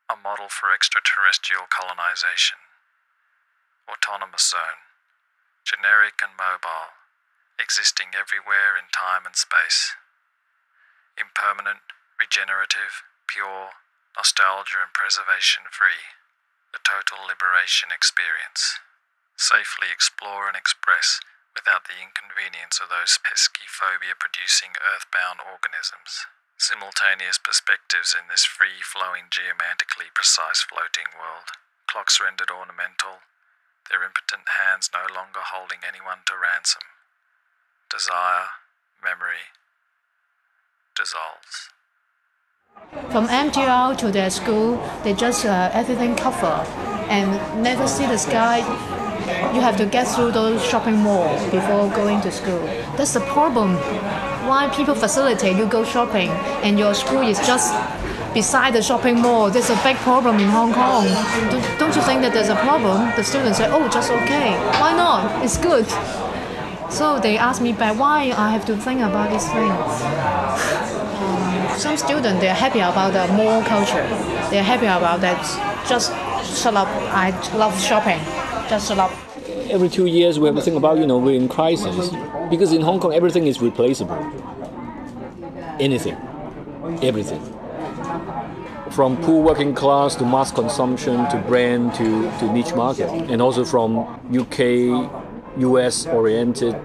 a model for extraterrestrial colonisation. Autonomous zone, generic and mobile, existing everywhere in time and space. Impermanent, regenerative, pure, nostalgia and preservation free. The total liberation experience. Safely explore and express without the inconvenience of those pesky phobia-producing earthbound organisms. Simultaneous perspectives in this free-flowing, geomantically precise floating world. Clocks rendered ornamental, their impotent hands no longer holding anyone to ransom. Desire, memory, dissolves. From MTR to their school, they just everything cover and never see the sky. You have to get through those shopping malls before going to school. That's the problem. Why people facilitate you go shopping and your school is just beside the shopping mall? There's a big problem in Hong Kong. Don't you think that there's a problem? The students say, oh, just okay. Why not? It's good. So they ask me back why I have to think about these things. Some students, they're happy about the mall culture. They're happy about that. Just shut up. I love shopping. Just shut up. Every 2 years we have to think about, we're in crisis. Because in Hong Kong, everything is replaceable. Anything. Everything. From poor working class to mass consumption to brand to niche market. And also from UK, US oriented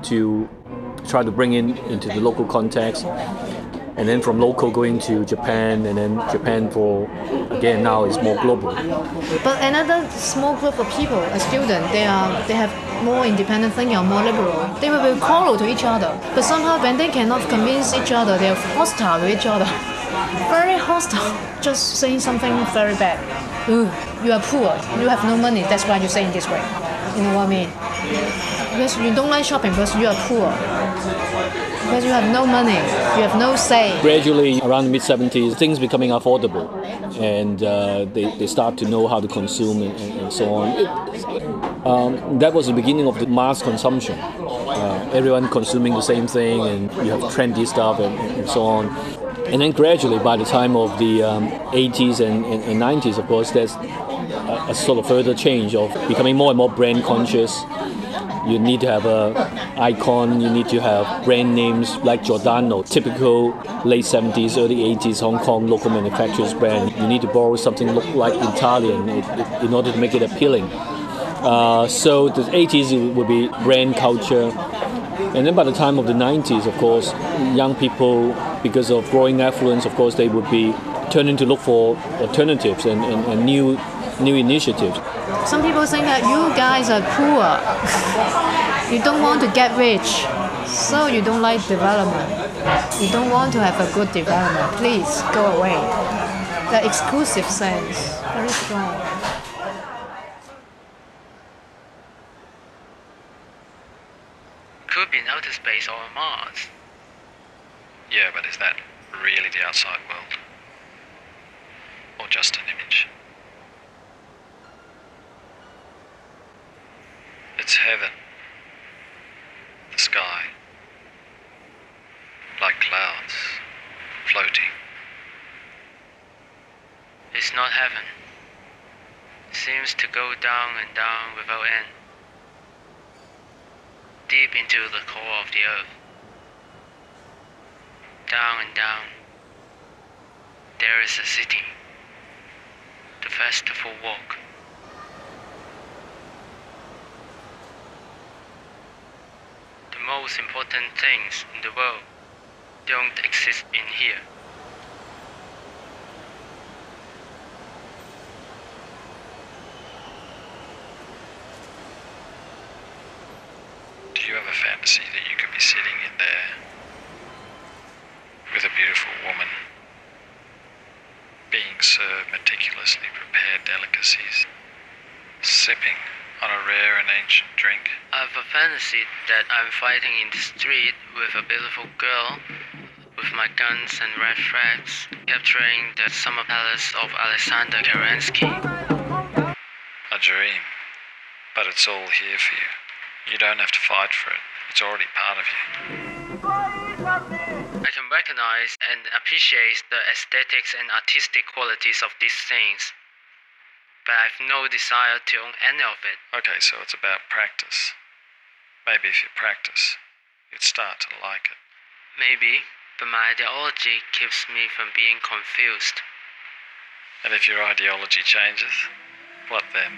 to try to bring into the local context. And then from local going to Japan, and then Japan for, again, now is more global. But another small group of people, a student, they have more independent thinking or more liberal. They will be quarrel to each other. But somehow when they cannot convince each other, they are hostile to each other. Very hostile. Just saying something very bad. Ooh, you are poor, you have no money, that's why you say in this way. You know what I mean? Because you don't like shopping because you are poor. Because you have no money, you have no say. Gradually, around the mid-70s, things becoming affordable, and they start to know how to consume and so on. That was the beginning of the mass consumption. Everyone consuming the same thing, and you have trendy stuff and so on. And then gradually, by the time of the 80s and 90s, of course, there's a sort of further change of becoming more and more brand conscious. You need to have an icon, you need to have brand names like Giordano, typical late 70s, early 80s Hong Kong local manufacturers brand. You need to borrow something look like Italian in order to make it appealing. So the 80s it would be brand culture. And then by the time of the 90s, of course, young people, because of growing affluence, of course, they would be turning to look for alternatives and new initiatives. Some people think that you guys are poor. You don't want to get rich, so you don't like development. You don't want to have a good development. Please go away. The exclusive sense, very strong. Could be in outer space or Mars. Yeah, but is that really the outside world? Or just an image? It's heaven. The sky. Like clouds. Floating. It's not heaven. It seems to go down and down without end. Deep into the core of the earth. Down and down. There is a city. The festival walk. The most important things in the world don't exist in here. Do you have a fantasy that you could be sitting in there with a beautiful woman, being served meticulously prepared delicacies, sipping on a rare and ancient drink? I have a fantasy that I'm fighting in the street with a beautiful girl, with my guns and red flags, capturing the summer palace of Alexander Kerensky. A dream, but it's all here for you. You don't have to fight for it. It's already part of you. I can recognize and appreciate the aesthetics and artistic qualities of these things, but I have no desire to own any of it. Okay, so it's about practice. Maybe if you practice, you'd start to like it. Maybe, but my ideology keeps me from being confused. And if your ideology changes, what then?